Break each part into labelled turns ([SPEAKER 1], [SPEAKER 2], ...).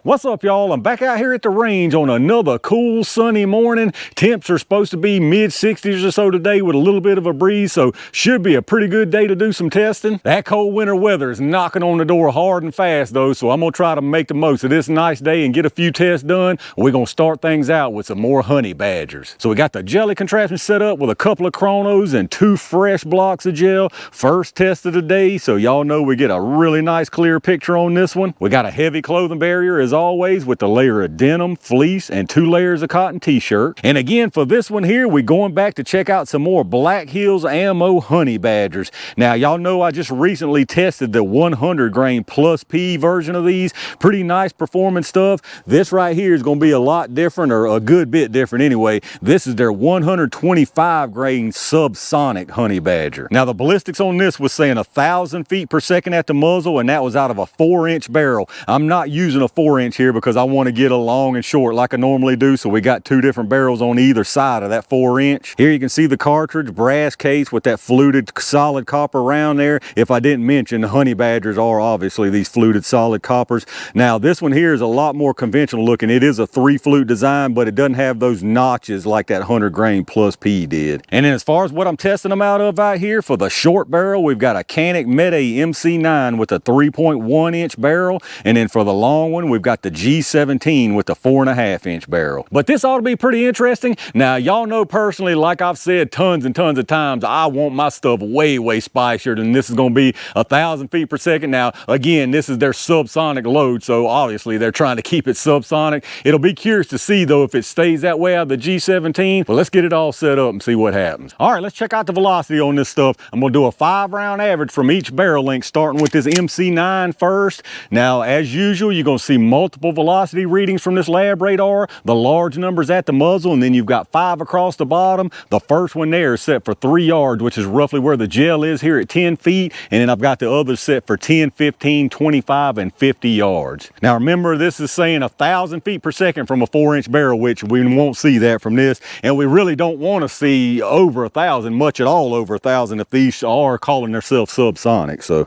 [SPEAKER 1] What's up, y'all? I'm back out here at the range on another cool sunny morning. Temps are supposed to be mid-60s or so today with a little bit of a breeze, so should be a pretty good day to do some testing. That cold winter weather is knocking on the door hard and fast though, so I'm gonna try to make the most of this nice day and get a few tests done. We're gonna start things out with some more honey badgers. So we got the jelly contraption set up with a couple of chronos and 2 fresh blocks of gel. First test of the day, so y'all know we get a really nice clear picture on this one. We got a heavy clothing barrier as always with the layer of denim, fleece, and 2 layers of cotton t-shirt. And again, for this one here, we're going back to check out some more Black Hills Ammo honey badgers. Now, y'all know I just recently tested the 100 grain plus P version of these. Pretty nice performance stuff. This right here is going to be a lot different, or a good bit different anyway. This is their 125 grain Subsonic honey badger. Now, the ballistics on this was saying 1,000 feet per second at the muzzle, and that was out of a 4-inch barrel. I'm not using a 4-inch here because I want to get a long and short like I normally do, so we got 2 different barrels on either side of that 4-inch. Here you can see the cartridge, brass case with that fluted solid copper around there. If I didn't mention, the honey badgers are obviously these fluted solid coppers. Now this one here is a lot more conventional looking. It is a 3-flute design, but it doesn't have those notches like that 100 grain plus P did. And then as far as what I'm testing them out of out here, for the short barrel, we've got a Canik Mete MC9 with a 3.1-inch barrel, and then for the long one, we've got the G17 with the 4.5-inch barrel. But this ought to be pretty interesting. Now, y'all know personally, like I've said tons and tons of times, I want my stuff way, way spicier than this is going to be 1,000 feet per second. Now, again, this is their subsonic load, so obviously they're trying to keep it subsonic. It'll be curious to see, though, if it stays that way out of the G17. But let's get it all set up and see what happens. All right, let's check out the velocity on this stuff. I'm going to do a 5-round average from each barrel length, starting with this MC9 first. Now, as usual, you're going to see multiple velocity readings from this lab radar. The large numbers at the muzzle, and then you've got 5 across the bottom. The first one there is set for 3 yards, which is roughly where the gel is here at 10 feet. And then I've got the others set for 10, 15, 25, and 50 yards. Now remember, this is saying 1,000 feet per second from a 4-inch barrel, which we won't see that from this. And we really don't want to see over 1,000, much at all over 1,000, if these are calling themselves subsonic. So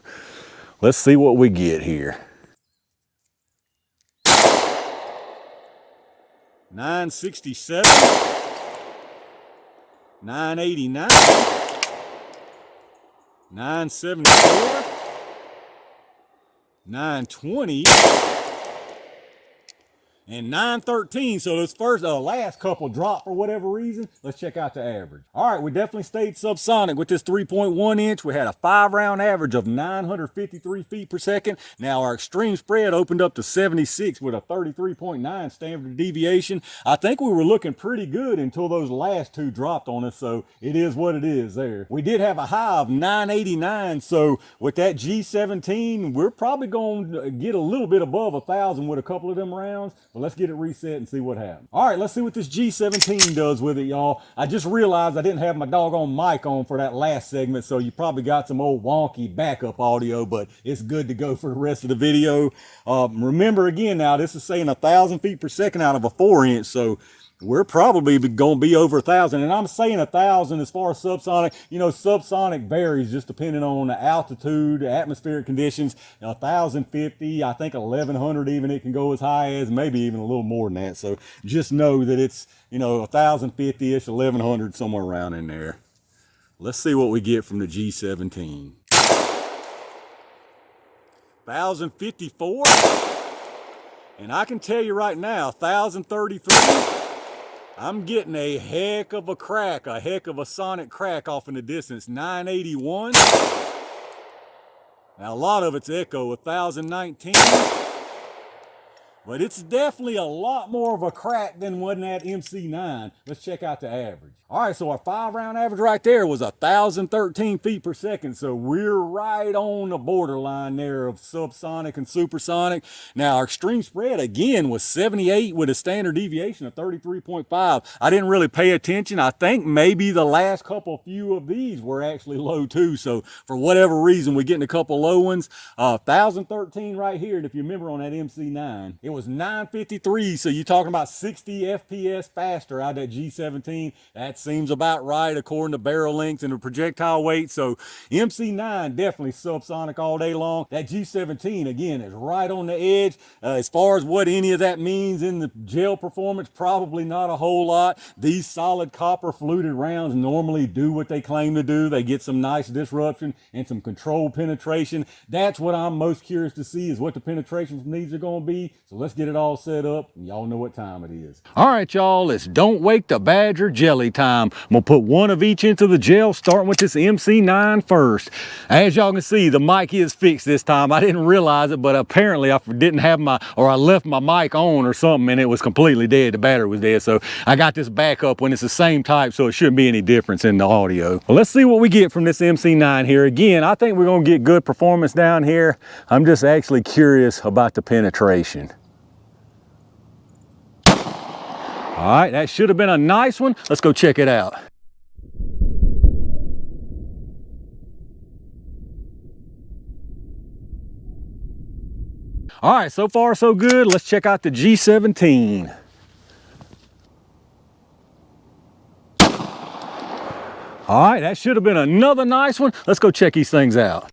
[SPEAKER 1] let's see what we get here. 967, 989, 974, 920, and 913. So those last couple dropped for whatever reason. Let's check out the average. All right, we definitely stayed subsonic with this 3.1-inch. We had a 5-round average of 953 feet per second. Now our extreme spread opened up to 76 with a 33.9 standard deviation. I think we were looking pretty good until those last 2 dropped on us, so it is what it is there. We did have a high of 989, so with that G17, we're probably going to get a little bit above 1,000 with a couple of them rounds. But let's get it reset and see what happens. All right, let's see what this G17 does with it, y'all. I just realized I didn't have my doggone mic on for that last segment, so you probably got some old wonky backup audio, but it's good to go for the rest of the video. Remember again now, this is saying 1,000 feet per second out of a 4-inch, so we're probably going to be over 1,000. And I'm saying 1,000 as far as subsonic. You know, subsonic varies just depending on the altitude, atmospheric conditions. 1,050, I think 1,100 even, it can go as high as, maybe even a little more than that. So just know that it's, you know, 1,050-ish, 1,100, somewhere around in there. Let's see what we get from the G17. 1,054. And I can tell you right now, 1,033. I'm getting a heck of a crack, a heck of a sonic crack off in the distance. 981. Now a lot of it's echo. 1,019. But it's definitely a lot more of a crack than when that MC9. Let's check out the average. All right, so our 5-round average right there was 1,013 feet per second. So we're right on the borderline there of subsonic and supersonic. Now our extreme spread again was 78 with a standard deviation of 33.5. I didn't really pay attention. I think maybe the last few of these were actually low too. So for whatever reason, we're getting a couple low ones. 1,013 right here. And if you remember on that MC9, it was 953, so you're talking about 60 FPS faster out of that G17. That seems about right according to barrel length and the projectile weight. So MC9 definitely subsonic all day long. That G17 again is right on the edge. As far as what any of that means in the gel performance, probably not a whole lot. These solid copper fluted rounds normally do what they claim to do. They get some nice disruption and some controlled penetration. That's what I'm most curious to see, is what the penetration from these are going to be. So let's get it all set up. Y'all know what time it is. All right, y'all, it's Don't Wake the Badger jelly time. I'm gonna put one of each into the gel, starting with this MC9 first. As y'all can see, the mic is fixed this time. I didn't realize it, but apparently I didn't have I left my mic on or something and it was completely dead. The battery was dead. So I got this backup when it's the same type, so it shouldn't be any difference in the audio. Well, let's see what we get from this MC9 here. Again, I think we're gonna get good performance down here. I'm just actually curious about the penetration. All right, that should have been a nice one. Let's go check it out. All right, so far so good. Let's check out the G17. All right, that should have been another nice one. Let's go check these things out.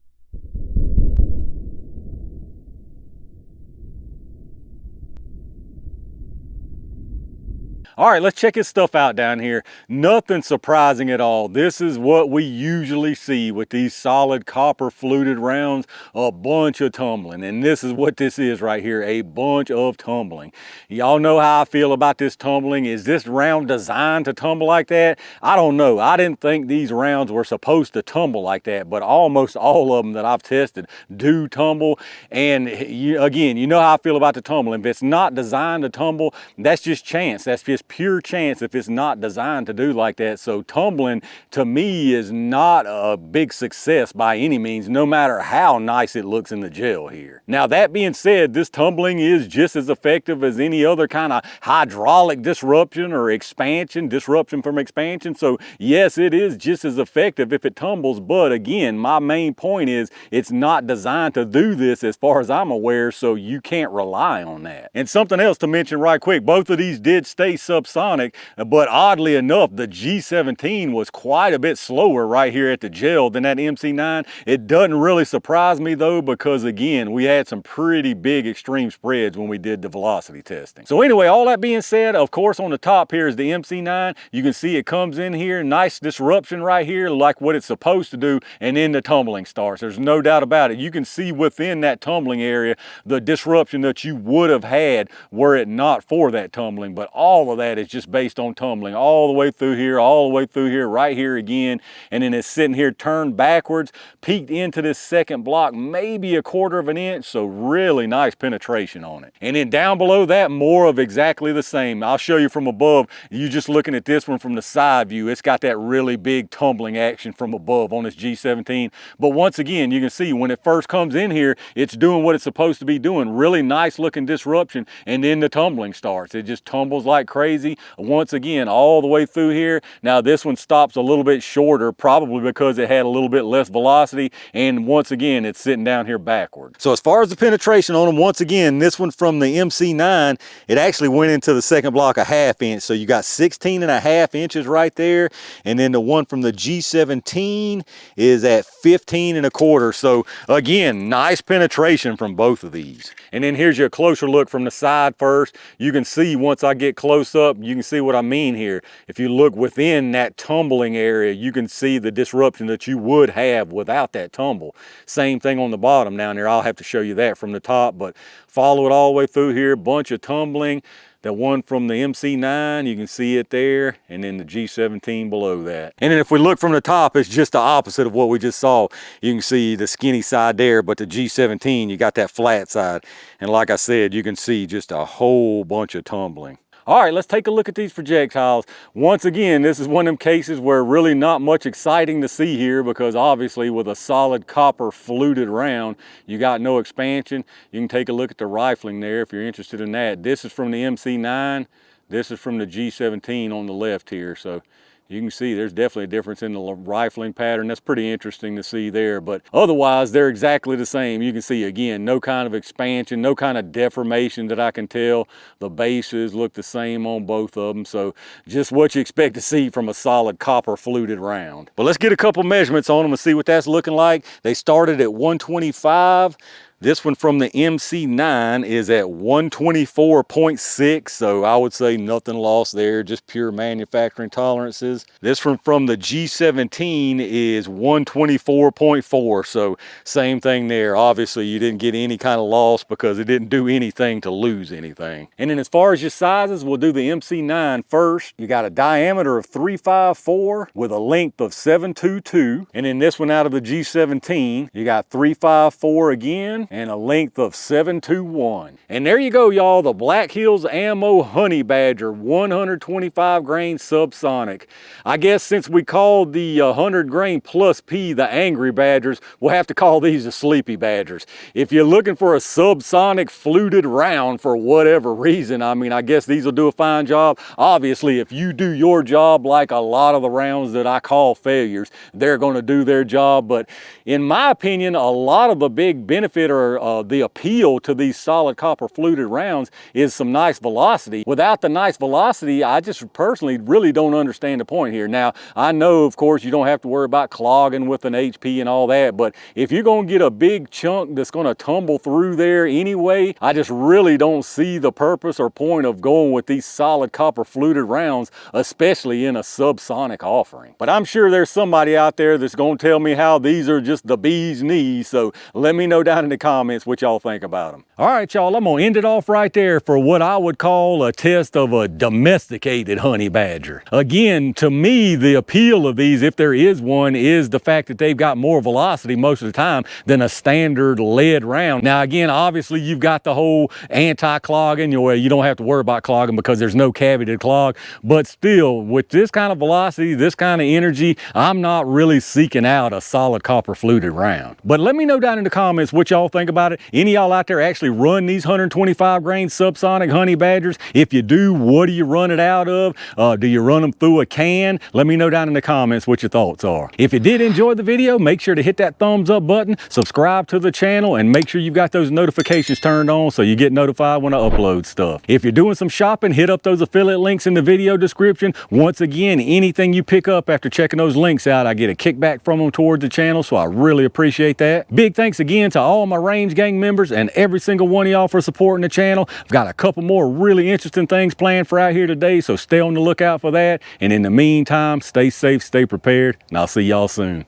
[SPEAKER 1] All right, let's check his stuff out down here. Nothing surprising at all. This is what we usually see with these solid copper fluted rounds, a bunch of tumbling. And this is what this is right here, a bunch of tumbling. Y'all know how I feel about this tumbling. Is this round designed to tumble like that? I don't know. I didn't think these rounds were supposed to tumble like that, but almost all of them that I've tested do tumble. And again, you know how I feel about the tumbling. If it's not designed to tumble, that's just chance. That's just pure chance if it's not designed to do like that. So tumbling to me is not a big success by any means, no matter how nice it looks in the gel here. Now that being said, this tumbling is just as effective as any other kind of hydraulic disruption or disruption from expansion. So yes, it is just as effective if it tumbles, but again, my main point is it's not designed to do this as far as I'm aware, so you can't rely on that. And something else to mention right quick, both of these did stay subsonic, but oddly enough, the G17 was quite a bit slower right here at the gel than that MC9. It doesn't really surprise me though, because again, we had some pretty big extreme spreads when we did the velocity testing. So anyway, all that being said, of course, on the top here is the MC9. You can see it comes in here, nice disruption right here, like what it's supposed to do, and then the tumbling starts. There's no doubt about it. You can see within that tumbling area, the disruption that you would have had were it not for that tumbling, but all of that is just based on tumbling all the way through here, all the way through here, right here again, and then it's sitting here turned backwards, peeked into this second block, maybe a quarter of an inch, so really nice penetration on it. And then down below that, more of exactly the same. I'll show you from above. You just looking at this one from the side view, it's got that really big tumbling action from above on this G17. But once again, you can see when it first comes in here, it's doing what it's supposed to be doing. Really nice looking disruption, and then the tumbling starts. It just tumbles like crazy once again all the way through here. Now this one stops a little bit shorter, probably because it had a little bit less velocity, and once again it's sitting down here backward. So as far as the penetration on them, once again, this one from the MC9, it actually went into the second block a ½ inch, so you got 16.5 inches right there, and then the one from the G17 is at 15.25. So again, nice penetration from both of these. And then here's your closer look from the side first. You can see once I get close up, you can see what I mean here. If you look within that tumbling area, you can see the disruption that you would have without that tumble. Same thing on the bottom down there. I'll have to show you that from the top, but follow it all the way through here, bunch of tumbling. The one from the MC9, you can see it there, and then the G17 below that. And then if we look from the top, it's just the opposite of what we just saw. You can see the skinny side there, but the G17, you got that flat side. And like I said, you can see just a whole bunch of tumbling. All right, let's take a look at these projectiles. Once again, this is one of them cases where really not much exciting to see here, because obviously with a solid copper fluted round, you got no expansion. You can take a look at the rifling there if you're interested in that. This is from the MC9. This is from the G17 on the left here. So You can see there's definitely a difference in the rifling pattern. That's pretty interesting to see there, but otherwise they're exactly the same. You can see again, no kind of expansion, no kind of deformation that I can tell. The bases look the same on both of them, so just what you expect to see from a solid copper fluted round. But let's get a couple measurements on them and see what that's looking like. They started at 125. This one from the MC9 is at 124.6, so I would say nothing lost there, just pure manufacturing tolerances. This one from the G17 is 124.4, so same thing there. Obviously, you didn't get any kind of loss because it didn't do anything to lose anything. And then as far as your sizes, we'll do the MC9 first. You got a diameter of 354 with a length of 722. And then this one out of the G17, you got 354 again, and a length of 721. And there you go, y'all, the Black Hills Ammo Honey Badger 125 grain subsonic. I guess since we called the 100 grain plus P the Angry Badgers, we'll have to call these the Sleepy Badgers. If you're looking for a subsonic fluted round for whatever reason, I mean, I guess these will do a fine job. Obviously, if you do your job like a lot of the rounds that I call failures, they're going to do their job. But in my opinion, a lot of the big benefit or the appeal to these solid copper fluted rounds is some nice velocity. Without the nice velocity, I just personally really don't understand the point here. Now, I know, of course, you don't have to worry about clogging with an HP and all that, but if you're going to get a big chunk that's going to tumble through there anyway, I just really don't see the purpose or point of going with these solid copper fluted rounds, especially in a subsonic offering. But I'm sure there's somebody out there that's going to tell me how these are just the bee's knees, so let me know down in the comments what y'all think about them. All right, y'all, I'm gonna end it off right there for what I would call a test of a domesticated honey badger. Again, to me, the appeal of these, if there is one, is the fact that they've got more velocity most of the time than a standard lead round. Now, again, obviously you've got the whole anti-clogging, you don't have to worry about clogging because there's no cavity to clog, but still, with this kind of velocity, this kind of energy, I'm not really seeking out a solid copper fluted round. But let me know down in the comments what y'all think about it. Any of y'all out there actually run these 125 grain subsonic honey badgers? If you do, what do you run it out of? Do you run them through a can? Let me know down in the comments what your thoughts are. If you did enjoy the video, make sure to hit that thumbs up button, subscribe to the channel, and make sure you've got those notifications turned on so you get notified when I upload stuff. If you're doing some shopping, hit up those affiliate links in the video description. Once again, anything you pick up after checking those links out, I get a kickback from them towards the channel, so I really appreciate that. Big thanks again to all my Range Gang members and every single one of y'all for supporting the channel. I've got a couple more really interesting things planned for out here today, so stay on the lookout for that. And in the meantime, stay safe, stay prepared, and I'll see y'all soon.